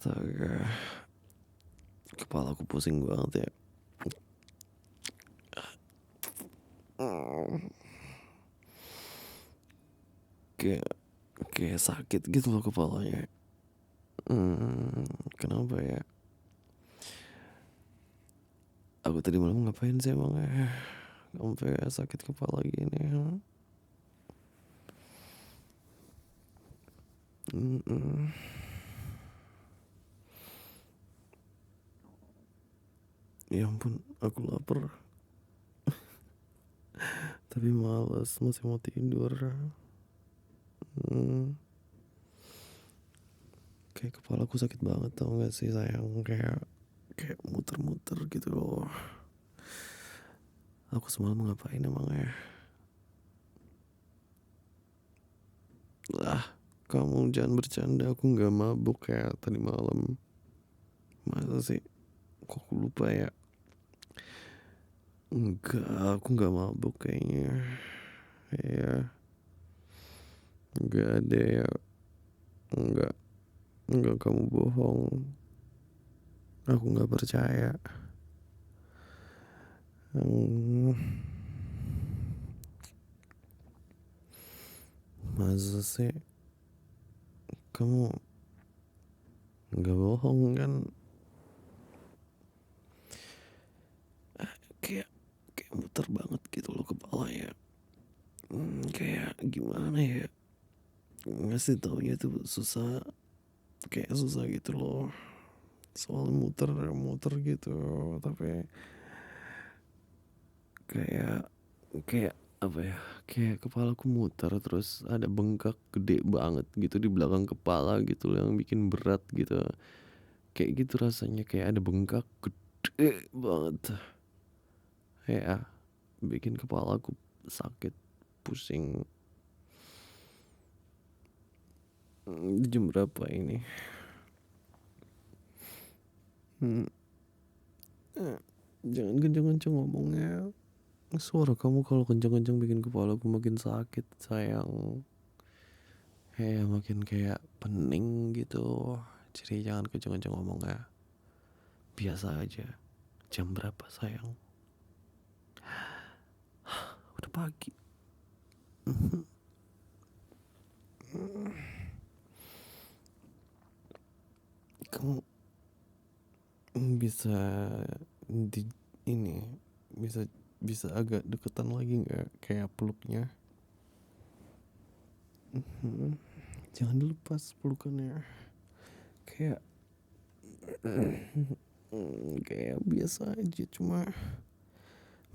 Astaga, kepalaku pusing banget ya. Hmm, Kayak kayak sakit gitu loh kepalanya. Kenapa ya? Aku tadi malam ngapain sih emangnya? Sampai sakit kepala gini. Mm-mm. Ya ampun, aku lapar. Tapi males, masih mau tidur. Hmm, Kayak kepalaku sakit banget tau gak sih sayang? Kayak muter-muter gitu loh. Aku semalam ngapain emangnya? Lah, kamu jangan bercanda, aku gak mabuk kayak tadi malam. Masa sih? Kok aku lupa ya? Enggak, aku gak mabuk kayaknya. Ya, enggak ada ya. Enggak, enggak, kamu bohong. Aku gak percaya. Hmm, Masa sih? Kamu gak bohong kan? Kayak kayak muter banget gitu loh kepala ya. Kayak gimana ya? Ngasih taunya tuh susah. Kayak susah gitu loh. Soal muter-muter gitu. Tapi kayak kayak apa ya, kayak kepalaku muter terus ada bengkak gede banget gitu di belakang kepala gitu yang bikin berat gitu, kayak gitu rasanya, kayak ada bengkak gede banget ya, bikin kepalaku sakit, pusing. Jam berapa ini? Hmm, eh, Jangan kenceng-kenceng ngomongnya, suara kamu kalau kenceng-kenceng bikin kepalaku makin sakit sayang. Makin kayak pening gitu. Jadi jangan kenceng-kenceng ngomong ya. Biasa aja. Jam berapa sayang? Udah pagi. Kamu bisa di ini bisa bisa agak deketan lagi nggak, kayak peluknya? Jangan dilepas pelukannya. Kayak kayak biasa aja, cuma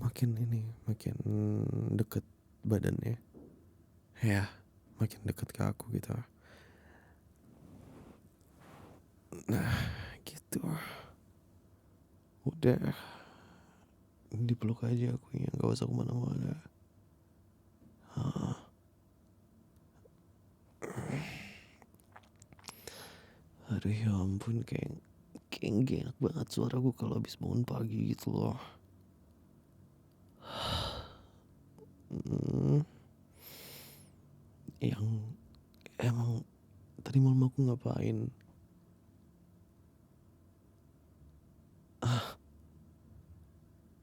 makin ini makin deket badannya ya, makin deket ke aku gitu. Nah, gitu. Udah, dipeluk aja aku ya, nggak usah kemana-mana. Aduh ya ampun, kayak gak enak banget suaraku kalau habis bangun pagi gitu loh. Hmm, yang emang tadi malam aku ngapain?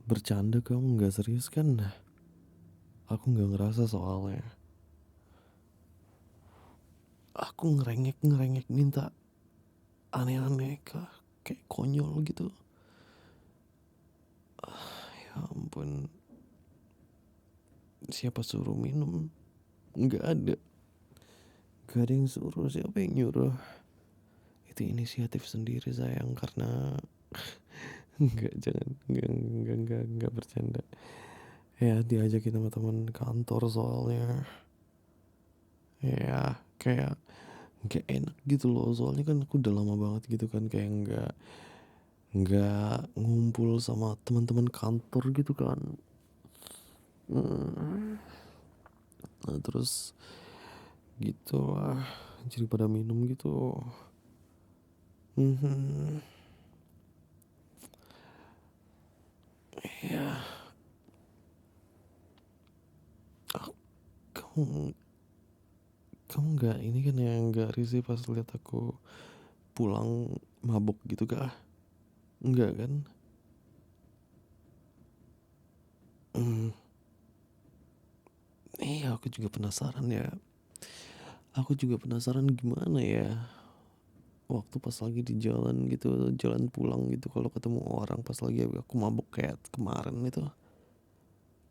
Bercanda kamu, nggak serius kan? Aku nggak ngerasa soalnya. Aku ngerengek ngerengek minta aneh-aneh kah, kayak konyol gitu. Ya ampun, siapa suruh minum? Nggak ada. Gak ada yang suruh, siapa yang nyuruh? Itu inisiatif sendiri sayang, karena nggak, jangan, nggak bercanda. Ya diajakin sama teman kantor soalnya. Ya kayak nggak enak gitu loh, soalnya kan aku udah lama banget gitu kan, kayak nggak ngumpul sama teman-teman kantor gitu kan. Hmm, Nah terus gitu lah, jadi pada minum gitu. Hmm, Ya, kamu kamu nggak ini kan, yang nggak risih pas lihat aku pulang mabuk gitu kah? Enggak kan? Mmm, iya aku juga penasaran ya. Aku juga penasaran gimana ya waktu pas lagi di jalan gitu, jalan pulang gitu kalau ketemu orang pas lagi aku mabuk kayak kemarin itu.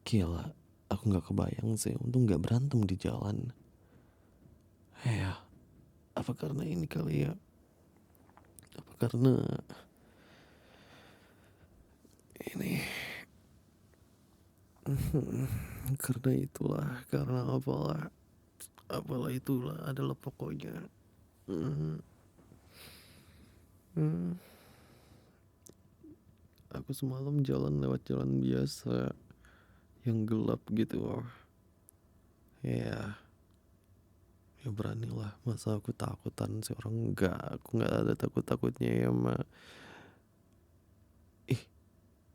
Gila, aku nggak kebayang sih, untung nggak berantem di jalan. Ya, apa karena ini kali ya? Apa karena ini? Karena itulah, karena apalah itulah adalah pokoknya. Mhm, mmm, aku semalam jalan lewat jalan biasa yang gelap gitu. Ya, ya beranilah, masa aku takutan sih orang, enggak, aku nggak ada takut-takutnya ya, Ih,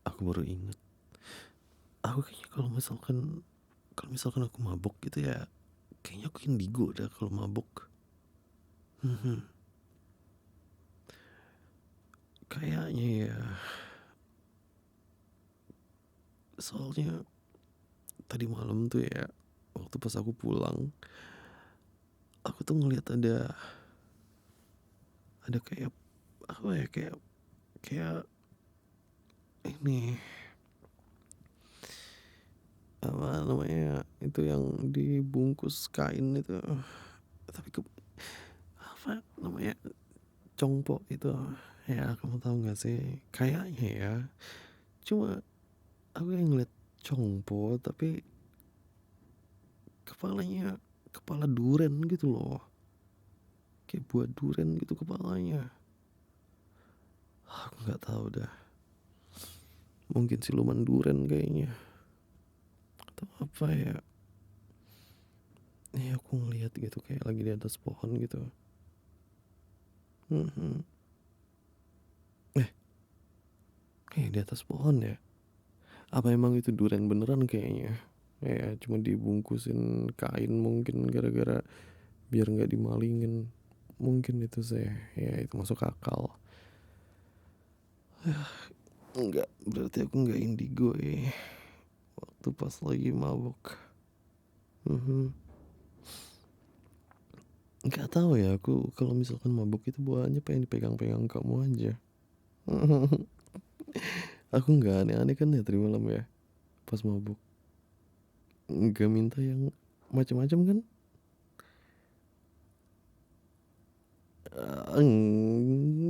aku baru ingat, aku kayaknya kalau misalkan aku mabuk gitu ya, kayaknya aku indigo dah kalau mabuk. Mhm, kayaknya ya, soalnya tadi malam tuh ya, waktu pas aku pulang, aku tuh ngeliat ada kayak apa ya, kayak kayak ini, apa namanya, itu yang dibungkus kain itu, tapi apa namanya, congpok itu, ya kamu tahu nggak sih? Kayaknya ya, cuma aku yang ngeliat congpo tapi kepalanya kepala duren gitu loh, kayak buah duren gitu kepalanya. Aku nggak tahu dah, mungkin siluman duren kayaknya atau apa ya. Aku ngeliat gitu kayak lagi di atas pohon gitu. Mhm. Eh, kayak di atas pohon ya? Apa emang itu duren beneran kayaknya? Ya cuma dibungkusin kain mungkin gara-gara biar nggak dimalingin. Mungkin itu sih, ya itu masuk akal. Enggak, berarti aku nggak indigo ya. Waktu pas lagi mabuk. Mhm. Nggak tahu ya, aku kalau misalkan mabuk itu bawaannya pengen dipegang-pegang kamu aja. Aku nggak aneh-aneh kan ya tadi malam ya, pas mabuk. Nggak minta yang macam-macam kan?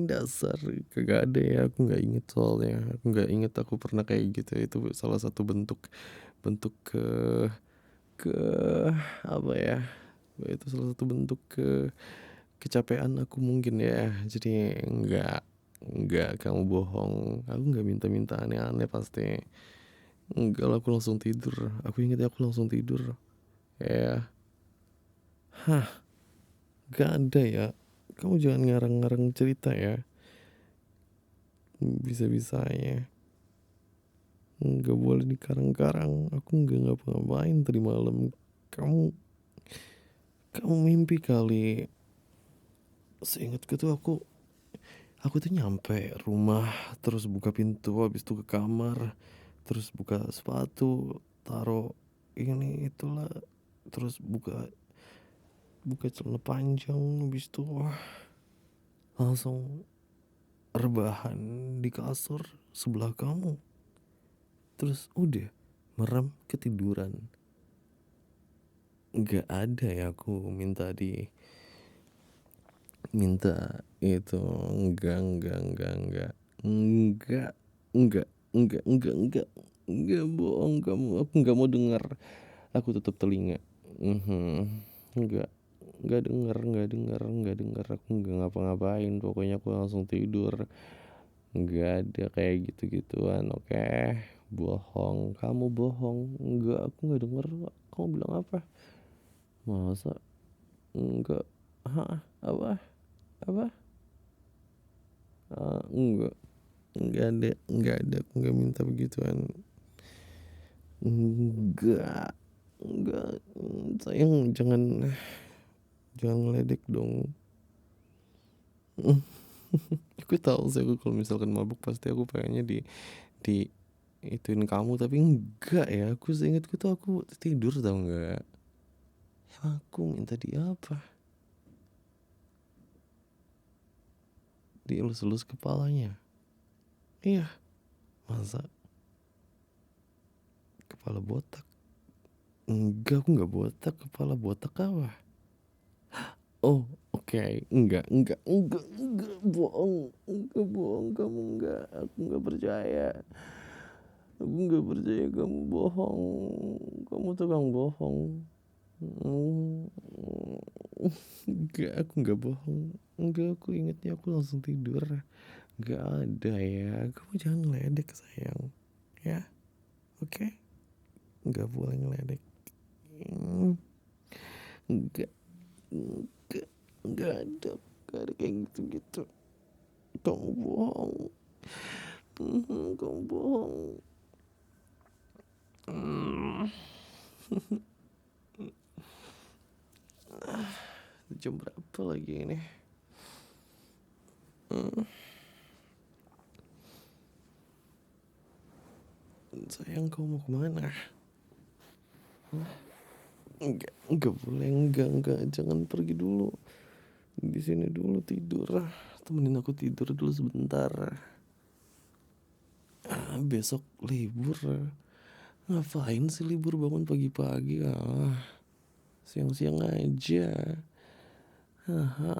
Dasar kagak ada ya, aku nggak inget soalnya. Aku nggak inget aku pernah kayak gitu. Itu salah satu bentuk bentuk ke apa ya? Itu salah satu bentuk kecapean aku mungkin ya. Jadi nggak kamu bohong. Aku nggak minta-minta aneh-aneh pasti. Enggak lah, aku langsung tidur. Aku inget ya, aku langsung tidur. Ya, hah, gak ada ya. Kamu jangan ngarang-ngarang cerita ya. Bisa-bisanya. Nggak boleh dikarang-karang. Aku nggak ngapa-ngapain tadi malam. Kamu kamu mimpi kali. Seingatku tuh aku tuh nyampe rumah, terus buka pintu, habis itu ke kamar, terus buka sepatu, taruh ini itulah, terus buka buka celana panjang, habis itu langsung rebahan di kasur sebelah kamu, terus udah merem ketiduran. Nggak ada ya aku minta itu, enggak, enggak, enggak, enggak, enggak, bohong kamu, aku nggak mau dengar, aku tutup telinga. Mhm. Enggak dengar, aku nggak ngapa-ngapain, pokoknya aku langsung tidur. Nggak ada kayak gitu-gituan, oke? Bohong, kamu bohong. Enggak, aku nggak denger. Kamu bilang apa? Masa? Enggak. Hah? Apa? Apa? Enggak. Enggak ada, aku nggak minta begituan. Enggak, sayang, jangan jangan ngeledek dong. Aku tahu sih, aku kalau misalkan mabuk pasti aku pengennya di ituin kamu, tapi enggak ya, aku seingatku tuh aku tidur tau enggak. Emang aku minta dia apa? Dielus-elus kepalanya. Iya, masa kepala botak? Enggak, aku enggak botak. Kepala botak apa? Oh, oke. Enggak, bohong. Enggak bohong, kamu enggak. Aku enggak percaya. Aku enggak percaya kamu bohong. Kamu tukang bohong. Hmm, enggak, aku enggak bohong. Enggak, aku ingetnya aku langsung tidur. Enggak ada ya. Kamu jangan ngeledek sayang. Ya, oke? Enggak boleh ngeledek. Hmm, enggak, enggak, enggak ada. Enggak ada kayak gitu-gitu. Kamu bohong. Kamu bohong. Hmm, jam berapa lagi ini? Hmm, sayang, kamu mau kemana? Enggak boleh, enggak, jangan pergi dulu. Di sini dulu tidur. Temenin aku tidur dulu sebentar. Besok libur. Ngapain sih libur bangun pagi-pagi? Siang-siang aja. Haha.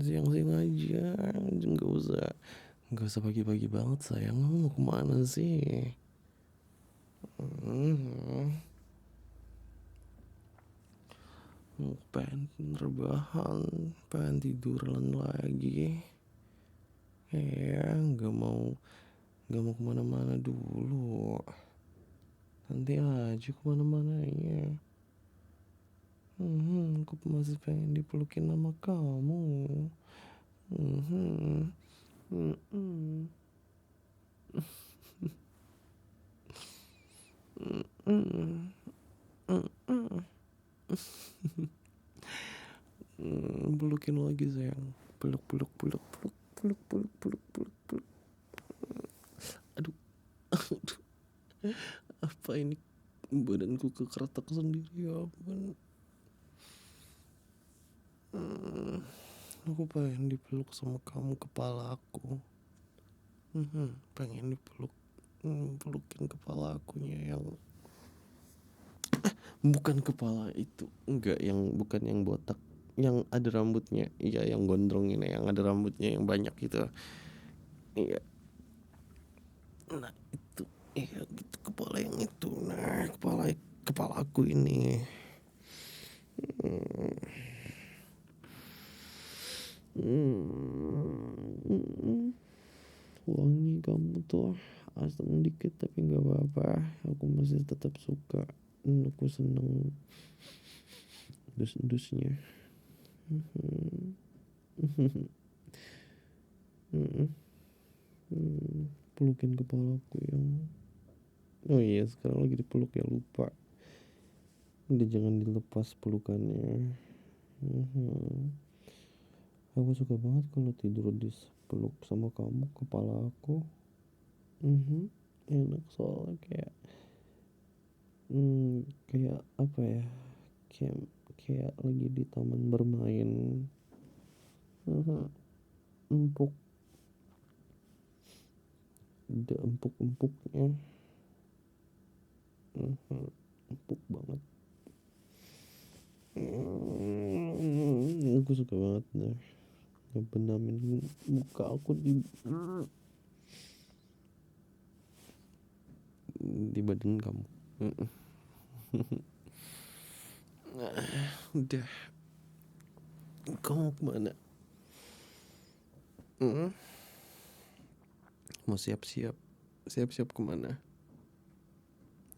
Siang-siang aja. Enggak usah pagi-pagi banget sayang. Kamu mau kemana sih? Hmm, pengen rebahan, pengen tiduran lagi. Ya, nggak mau kemana-mana dulu. Nanti aja kemana-mananya. Aku masih pengen dipelukin sama kamu. Hmm, hmm, hmm, hmm, hmm, hmm. Pelukin lagi sayang. Peluk, peluk, peluk, peluk, peluk, peluk, peluk, peluk, peluk. Aduh, apa ini? Badanku kekertak sendiri ya ampun. Aku pengen dipeluk sama kamu, kepala aku. Pengen dipeluk. Pelukin kepala akunya yang bukan kepala itu, enggak, yang bukan yang botak, yang ada rambutnya. Iya, yang gondrong ini, yang ada rambutnya yang banyak gitu. Iya, nah itu. Iya gitu, kepala yang itu. Nah, kepala aku ini. Hmm, hmm, wangi kamu tuh asam dikit tapi nggak apa-apa, aku masih tetap suka. Aku seneng dus-dusnya. Hmm. Hmm. Pelukin kepalaku yang, oh iya, sekarang lagi dipeluk ya, lupa. Udah, jangan dilepas pelukannya. Mhm. Aku suka banget kalau tidur di peluk sama kamu, kepala aku. Enak soalnya kayak apa ya, kayak kayak lagi di taman bermain. Mhm. Empuk, ada empuk-empuknya. Empuk banget. Aku suka banget nih ngebenamin muka aku di badan kamu. Udah, kamu kemana? Mm, Mau siap-siap, siap-siap kemana?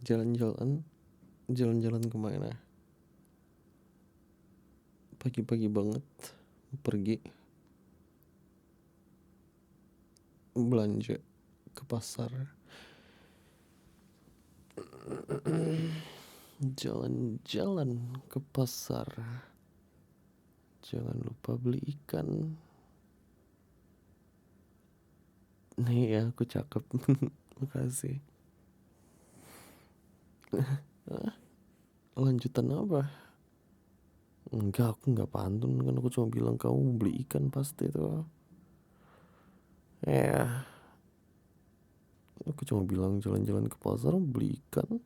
Jalan-jalan, jalan-jalan kemana? Pagi-pagi banget pergi belanja ke pasar. Jalan-jalan ke pasar. jangan lupa beli ikan. Nih ya, aku cakep. Makasih. Lanjutan apa? Enggak, aku nggak pantun kan, aku cuma bilang kamu beli ikan pasti tuh. Ya, aku cuma bilang jalan-jalan ke pasar beli ikan,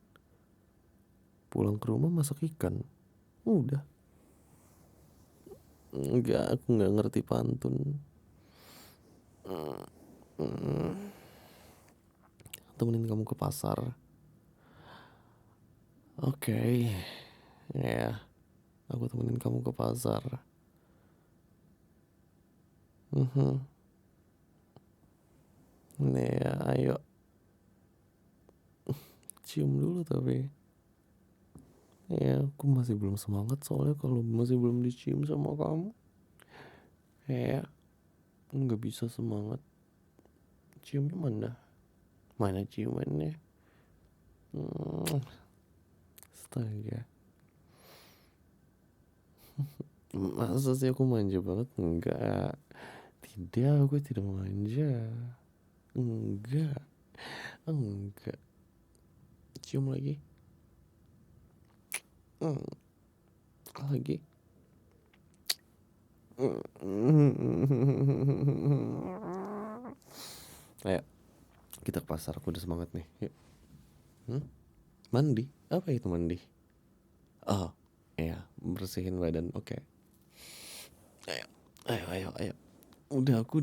pulang ke rumah masak ikan. Udah. Enggak, aku nggak ngerti pantun. Temenin kamu ke pasar. Oke. Ya, aku temenin kamu ke pasar. Mhm. Nih ya, ayo cium dulu tapi. Ya, aku masih belum semangat soalnya kalau masih belum dicium sama kamu. Ya, nggak bisa semangat. Ciumnya mana? Mana ciumannya? Hmm, astaga. Masa sih aku manja banget? Enggak. Tidak, aku tidak manja. Enggak. Enggak. Cium lagi. Hmm, lagi. Ayo, kita ke pasar. Aku udah semangat nih. Yuk. Hmm? Mandi? Apa itu mandi? Oh, iya, bersihin badan. Oke. Ayo, ayo. Aku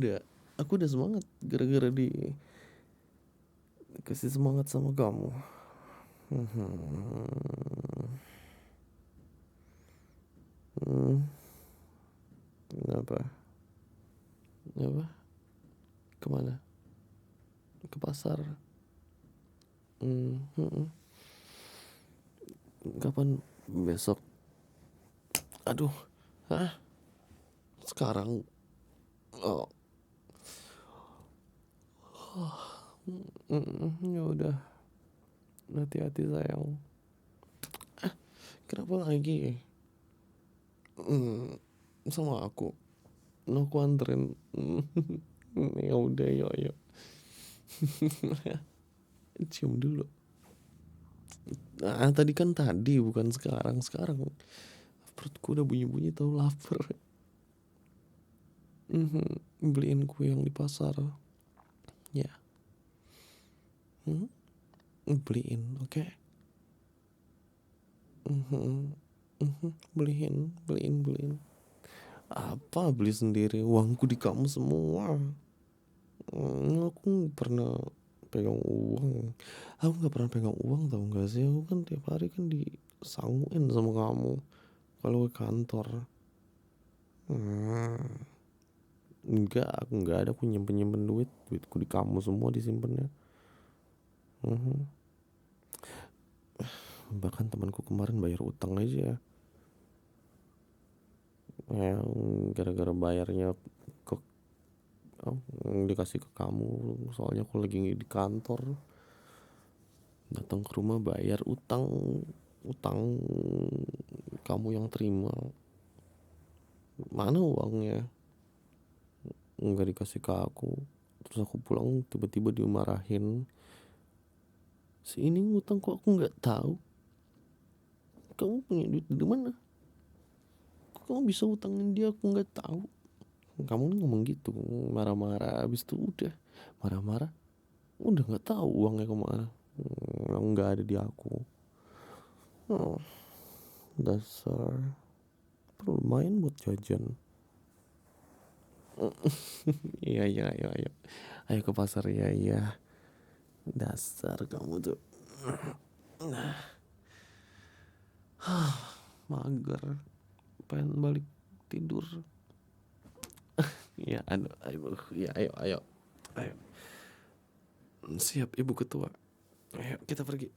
udah semangat gara-gara dikasih semangat sama kamu. Hmm, apa? Apa? Kemana? Ke pasar. Hmm, hmm. Kapan? Besok. Aduh, hah? Sekarang? Oh, ya udah. Hati-hati sayang. Kenapa lagi? Hmm, sama aku. No, aku anterin. Ya udah, yuk. Cium dulu. Nah, tadi bukan sekarang. Sekarang perutku udah bunyi-bunyi tahu lapar. Beliin kue yang di pasar. Ya. Beliin, oke? Okay? Beliin. Apa beli sendiri? Uangku di kamu semua. Aku pernah pegang uang. Aku nggak pernah pegang uang, tau gak sih? Aku kan tiap hari kan disanguin sama kamu kalau ke kantor. Enggak, aku nggak ada. Aku nyimpen duitku di kamu semua disimpannya. Bahkan temanku kemarin bayar utang aja ya, gara-gara bayarnya ke dikasih ke kamu. Soalnya aku lagi di kantor, datang ke rumah bayar utang kamu yang terima. Mana uangnya? Nggak dikasih ke aku. Terus aku pulang tiba-tiba dimarahin. Si ini ngutang kok aku nggak tahu. Kamu punya duit dari mana? Kok kamu bisa utangin dia aku nggak tahu? Kamu ngomong gitu, marah-marah. Habis itu udah marah-marah, udah nggak tahu uangnya kemana. Nggak ada di aku. Oh, dasar. Perlu main buat jajan. Iya, ayo ke pasar. Iya, dasar kamu tuh. Mager, pengen balik tidur. Ya, aduh, ya, ayo. Siap, ibu ketua. Ayo kita pergi.